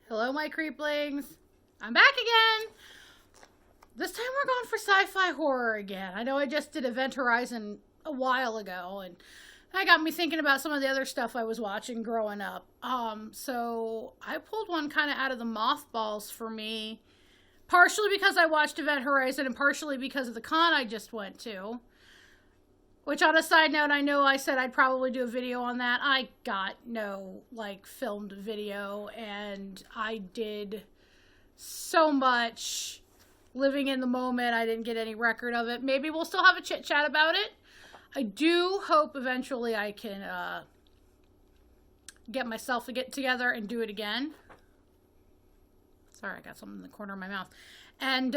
Hello, my creeplings. I'm back again. This time we're going for sci-fi horror again. I know I just did Event Horizon a while ago, and that got me thinking about some of the other stuff I was watching growing up. So I pulled one kind of out of the mothballs for me, partially because I watched Event Horizon and partially because of the con I just went to. Which, on a side note, I know I said I'd probably do a video on that. I got no, filmed video, and I did so much living in the moment. I didn't get any record of it. Maybe we'll still have a chit-chat about it. I do hope eventually I can get myself to get together and do it again. Sorry, I got something in the corner of my mouth. And,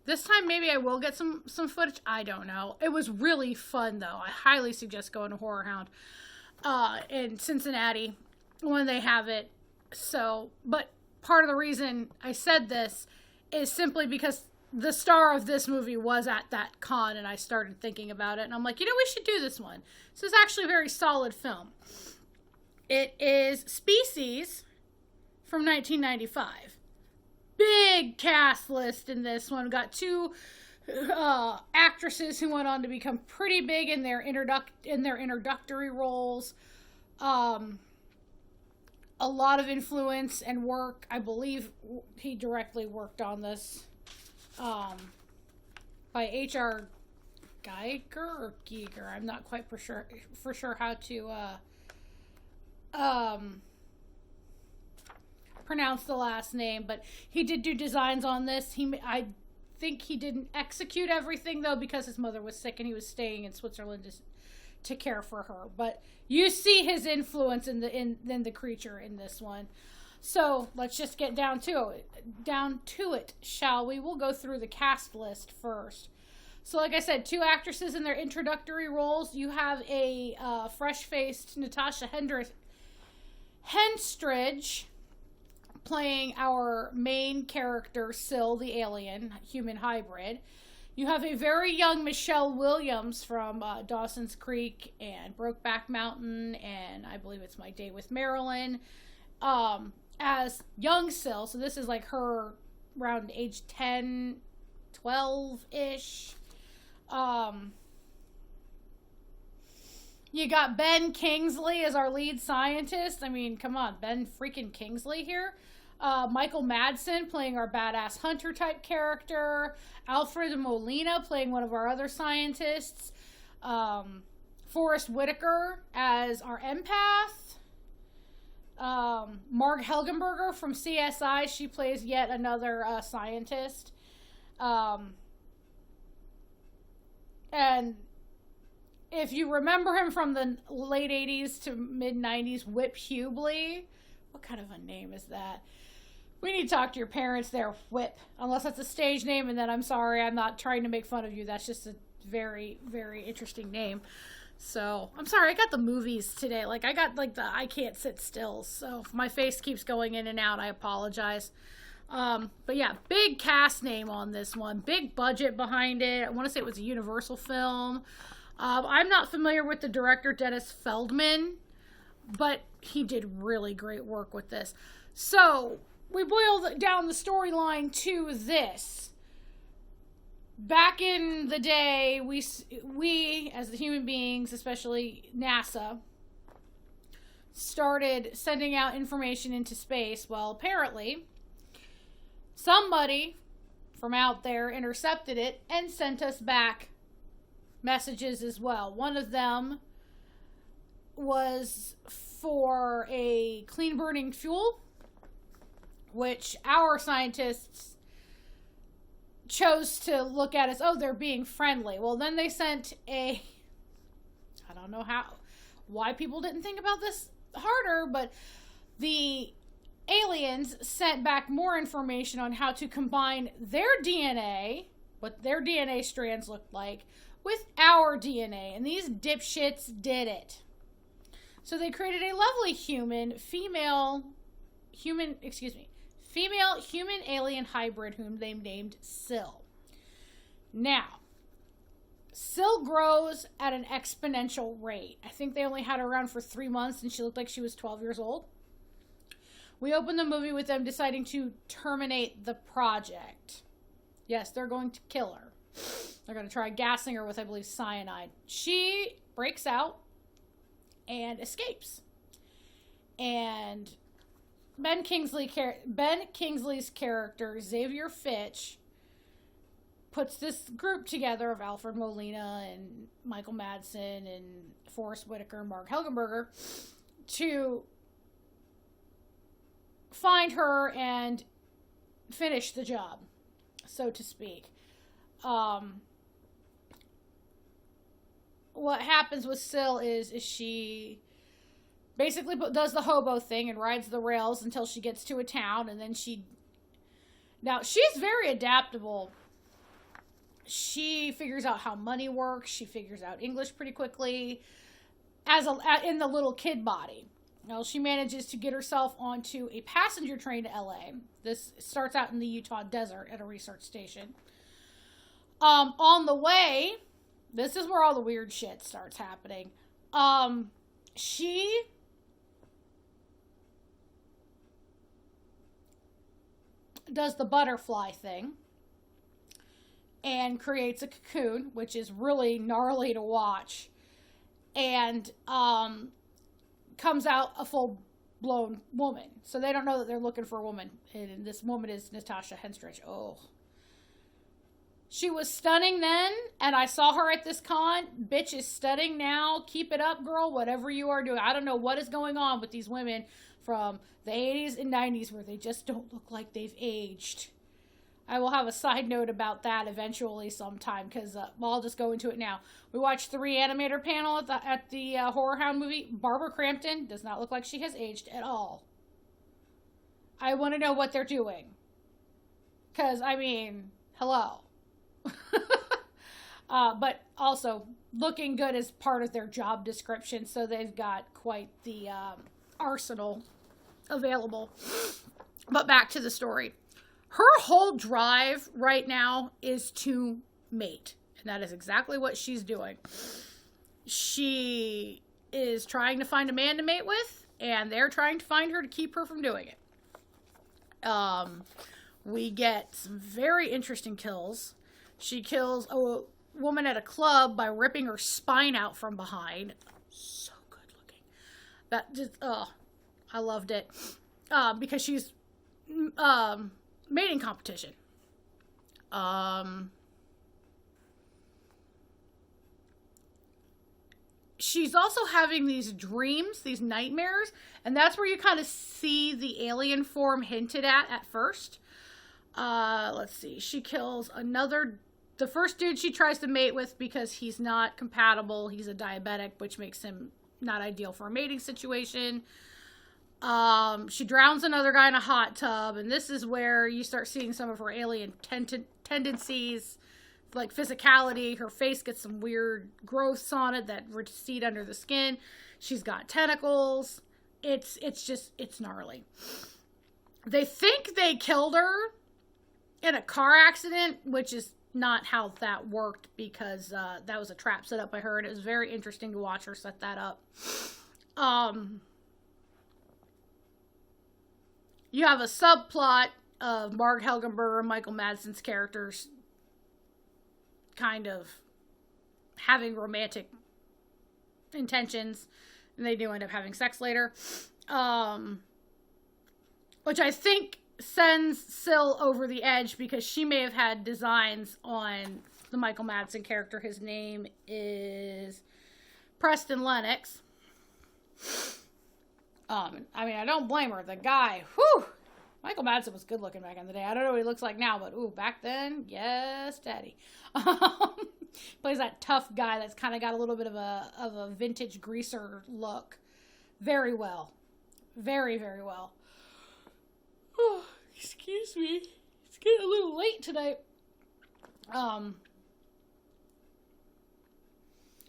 this time, maybe I will get some footage. I don't know. It was really fun, though. I highly suggest going to Horror Hound in Cincinnati when they have it. So, but part of the reason I said this is simply because the star of this movie was at that con, and I started thinking about it, and I'm like, we should do this one. This is actually a very solid film. It is Species from 1995. Big cast list in this one. Got two actresses who went on to become pretty big in their introductory roles. A lot of influence and work. I believe he directly worked on this by H.R. Geiger or Giger. I'm not quite for sure how to pronounce the last name, but he did do designs on this. I think he didn't execute everything though because his mother was sick and he was staying in Switzerland to care for her. But you see his influence in the creature in this one. So let's just get down to it, shall we? We'll go through the cast list first. So like I said, two actresses in their introductory roles. You have a fresh-faced Natasha Henstridge playing our main character, Syl, the alien, human hybrid. You have a very young Michelle Williams from Dawson's Creek and Brokeback Mountain, and I believe it's My Day with Marilyn, as young Syl. So this is like her around age 10, 12-ish. You got Ben Kingsley as our lead scientist. I mean, come on, Ben freaking Kingsley here. Michael Madsen playing our badass hunter type character. Alfred Molina playing one of our other scientists. Forrest Whitaker as our empath. Marg Helgenberger from CSI. She plays yet another scientist. And if you remember him from the late 80s to mid 90s, Whip Hubley. What kind of a name is that? We need to talk to your parents there, Whip. Unless that's a stage name, and then I'm sorry, I'm not trying to make fun of you. That's just a very, very interesting name. So, I'm sorry, I got the movies today. I got the I can't sit still. So, if my face keeps going in and out, I apologize. But yeah, big cast name on this one. Big budget behind it. I want to say it was a Universal film. I'm not familiar with the director, Dennis Feldman, but he did really great work with this. So, we boiled down the storyline to this. Back in the day, we as the human beings, especially NASA, started sending out information into space. Well, apparently, somebody from out there intercepted it and sent us back messages as well. One of them was for a clean burning fuel, which our scientists chose to look at as, they're being friendly. Well, then they sent I don't know why people didn't think about this harder, but the aliens sent back more information on how to combine their DNA, what their DNA strands looked like, with our DNA, and these dipshits did it. So they created a lovely female human alien hybrid whom they named Syl. Now, Syl grows at an exponential rate. I think they only had her around for 3 months and she looked like she was 12 years old. We open the movie with them deciding to terminate the project. Yes, they're going to kill her. They're going to try gassing her with, I believe, cyanide. She breaks out and escapes. And Ben Kingsley's character, Xavier Fitch, puts this group together of Alfred Molina and Michael Madsen and Forrest Whitaker and Mark Helgenberger to find her and finish the job, so to speak. What happens with Sil is she basically does the hobo thing and rides the rails until she gets to a town, and then she's very adaptable. She figures out how money works. She figures out English pretty quickly in the little kid body. She manages to get herself onto a passenger train to LA. This starts out in the Utah desert at a research station. On the way, this is where all the weird shit starts happening. She does the butterfly thing and creates a cocoon, which is really gnarly to watch, and comes out a full-blown woman. So they don't know that they're looking for a woman, and this woman is Natasha Henstridge. Oh. She was stunning then, and I saw her at this con. Bitch is stunning now. Keep it up, girl, whatever you are doing. I don't know what is going on with these women from the 80s and 90s where they just don't look like they've aged. I will have a side note about that eventually sometime, because I'll just go into it now. We watched the Reanimator panel at the Horror Hound movie. Barbara Crampton does not look like she has aged at all. I want to know what they're doing. Because, I mean, hello. But also, looking good is part of their job description, so they've got quite the arsenal available. But back to the story. Her whole drive right now is to mate. And that is exactly what she's doing. She is trying to find a man to mate with, and they're trying to find her to keep her from doing it. We get some very interesting kills. She kills a woman at a club by ripping her spine out from behind. So good looking. That just, I loved it. Because she's, mating competition. She's also having these dreams, these nightmares, and that's where you kind of see the alien form hinted at first. Let's see. She kills the first dude she tries to mate with because he's not compatible. He's a diabetic, which makes him not ideal for a mating situation. She drowns another guy in a hot tub, and this is where you start seeing some of her alien tendencies, like physicality. Her face gets some weird growths on it that recede under the skin. She's got tentacles. It's gnarly. They think they killed her in a car accident, which is not how that worked, because that was a trap set up by her, and it was very interesting to watch her set that up. You have a subplot of Mark Helgenberger and Michael Madsen's characters kind of having romantic intentions, and they do end up having sex later. Which I think sends Sil over the edge, because she may have had designs on the Michael Madsen character. His name is Preston Lennox. I mean, I don't blame her. The guy, whew, Michael Madsen was good looking back in the day. I don't know what he looks like now, but ooh, back then, yes, daddy. Plays that tough guy that's kind of got a little bit of a vintage greaser look. Very well. Very, very well. Oh, excuse me. It's getting a little late tonight.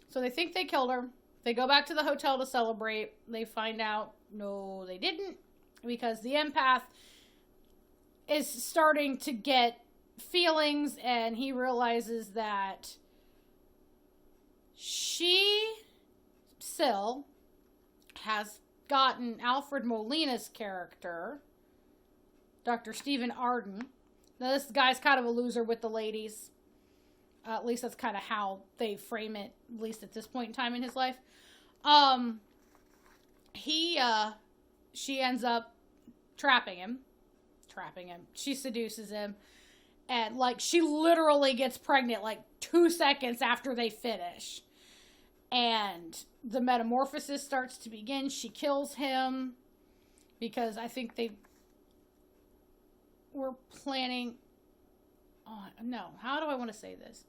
So they think they killed her. They go back to the hotel to celebrate. They find out, no, they didn't, because the empath is starting to get feelings, and he realizes that Sil, has gotten Alfred Molina's character Dr. Stephen Arden. Now, this guy's kind of a loser with the ladies. At least that's kind of how they frame it, at least at this point in time in his life. She ends up trapping him. She seduces him. And, like, she literally gets pregnant, like, 2 seconds after they finish. And the metamorphosis starts to begin. She kills him because I think they were planning... Oh, no. How do I want to say this?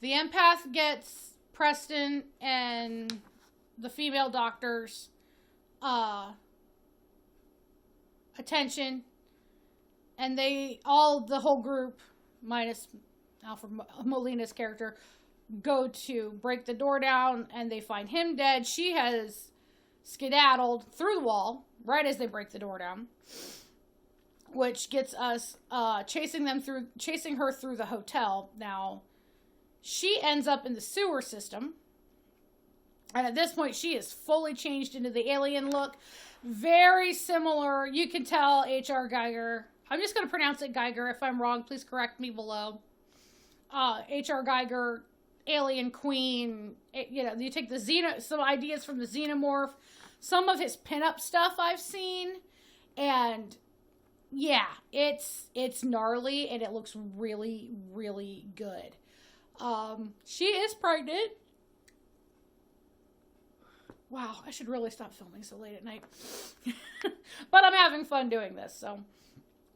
The empath gets Preston and the female doctor's attention, and the whole group, minus Alfred Molina's character, go to break the door down, and they find him dead. She has skedaddled through the wall right as they break the door down, which gets us chasing her through the hotel. Now, she ends up in the sewer system, and at this point, she is fully changed into the alien look. Very similar. You can tell H.R. Giger. I'm just going to pronounce it Giger. If I'm wrong, please correct me below. H.R. Giger, Alien Queen. You take some ideas from the Xenomorph, some of his pinup stuff I've seen, and yeah, it's gnarly and it looks really, really good. She is pregnant. Wow, I should really stop filming so late at night. But I'm having fun doing this. So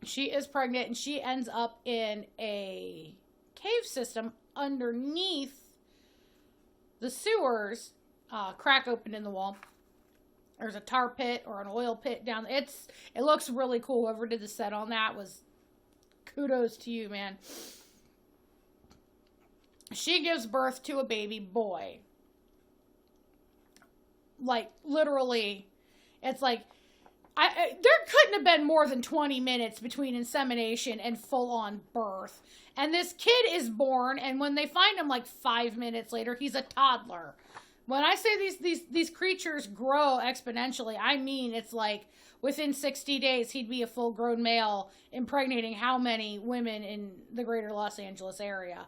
she is pregnant, and she ends up in a cave system underneath the sewers, crack open in the wall. There's a tar pit or an oil pit down there. It looks really cool. Whoever did the set on that was kudos to you, man. She gives birth to a baby boy. Like, literally, it's like, there couldn't have been more than 20 minutes between insemination and full-on birth. And this kid is born, and when they find him, like, 5 minutes later, he's a toddler. When I say these creatures grow exponentially, I mean it's like, within 60 days, he'd be a full-grown male, impregnating how many women in the greater Los Angeles area.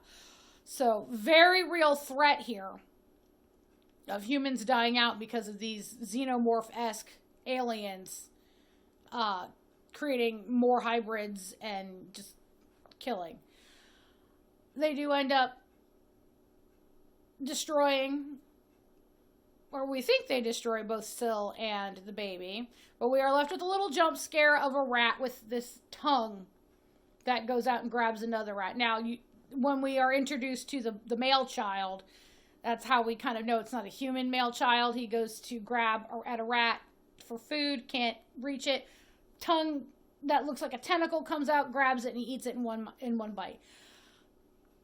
So, very real threat here of humans dying out because of these xenomorph-esque aliens creating more hybrids and just killing. They do end up destroying, or we think they destroy, both Syl and the baby, but we are left with a little jump scare of a rat with this tongue that goes out and grabs another rat. Now, when we are introduced to the male child, that's how we kind of know it's not a human male child. He goes to grab at a rat for food, can't reach it. Tongue that looks like a tentacle comes out, grabs it, and he eats it in one bite.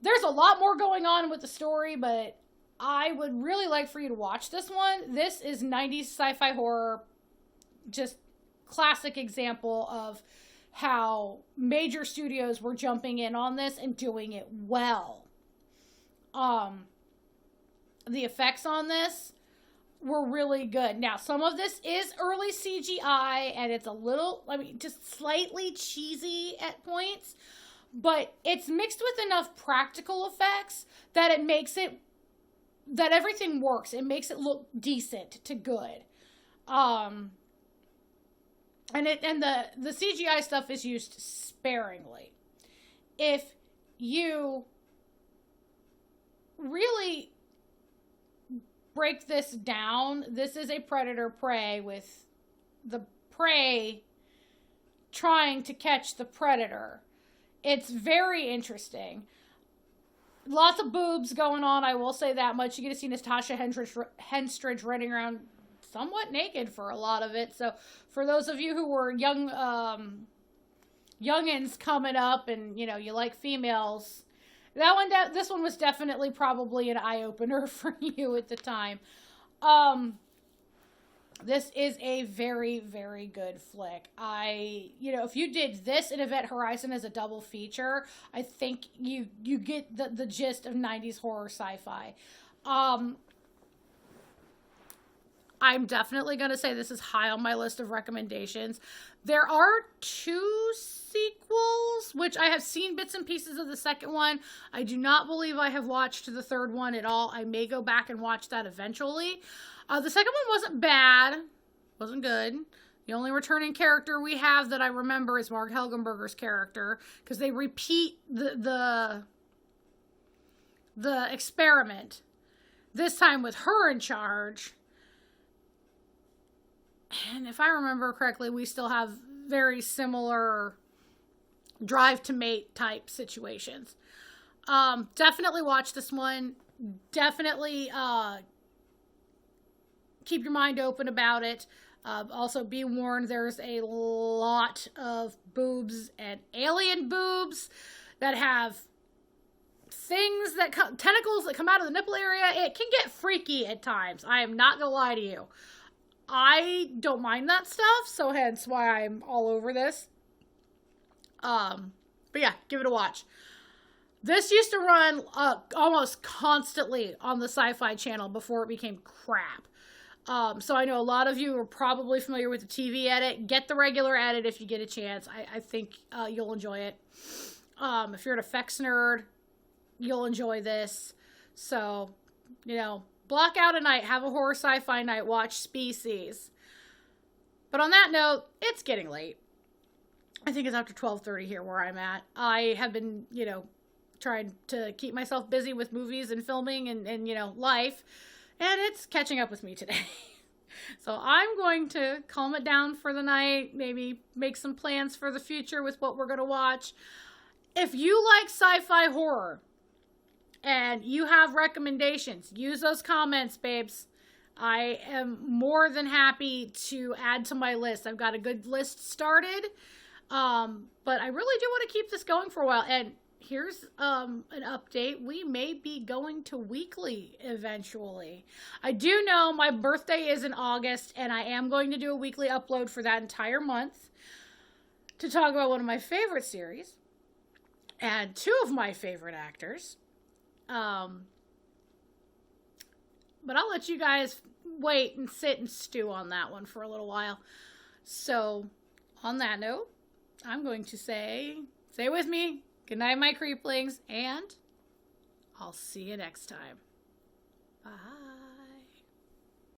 There's a lot more going on with the story, but I would really like for you to watch this one. This is 90s sci-fi horror, just classic example of how major studios were jumping in on this and doing it well. The effects on this were really good. Now, some of this is early CGI, and it's a little, just slightly cheesy at points, but it's mixed with enough practical effects that it makes it, that everything works. It makes it look decent to good. And the CGI stuff is used sparingly. If you really break this down, this is a predator-prey with the prey trying to catch the predator. It's very interesting. Lots of boobs going on, I will say that much. You get to see Natasha Henstridge running around somewhat naked for a lot of it. So for those of you who were youngins coming up and, you like females, this one was definitely probably an eye-opener for you at the time. This is a very, very good flick. If you did this and Event Horizon as a double feature, I think you get the gist of 90s horror sci-fi. I'm definitely going to say this is high on my list of recommendations. There are 2 sequels, which I have seen bits and pieces of the second one. I do not believe I have watched the third one at all. I may go back and watch that eventually. The second one wasn't bad. Wasn't good. The only returning character we have that I remember is Mark Helgenberger's character, because they repeat the experiment, this time with her in charge. And if I remember correctly, we still have very similar drive to mate type situations. Definitely watch this one. Definitely keep your mind open about it. Also, be warned, there's a lot of boobs and alien boobs that have things that tentacles that come out of the nipple area. It can get freaky at times. I am not gonna lie to you. I don't mind that stuff, so hence why I'm all over this. But yeah, give it a watch. This used to run almost constantly on the Sci-Fi Channel before it became crap. So I know a lot of you are probably familiar with the TV edit. Get the regular edit if you get a chance. I think you'll enjoy it. If you're an effects nerd, you'll enjoy this. So, block out a night, have a horror sci-fi night, watch Species. But on that note, it's getting late. I think it's after 12:30 here where I'm at. I have been, trying to keep myself busy with movies and filming and life. And it's catching up with me today. So I'm going to calm it down for the night, maybe make some plans for the future with what we're going to watch. If you like sci-fi horror and you have recommendations, use those comments, babes. I am more than happy to add to my list. I've got a good list started, but I really do want to keep this going for a while. And here's an update. We may be going to weekly eventually. I do know my birthday is in August, and I am going to do a weekly upload for that entire month to talk about one of my favorite series and 2 of my favorite actors. But I'll let you guys wait and sit and stew on that one for a little while. So, on that note, I'm going to say with me, good night, my creeplings, and I'll see you next time. Bye.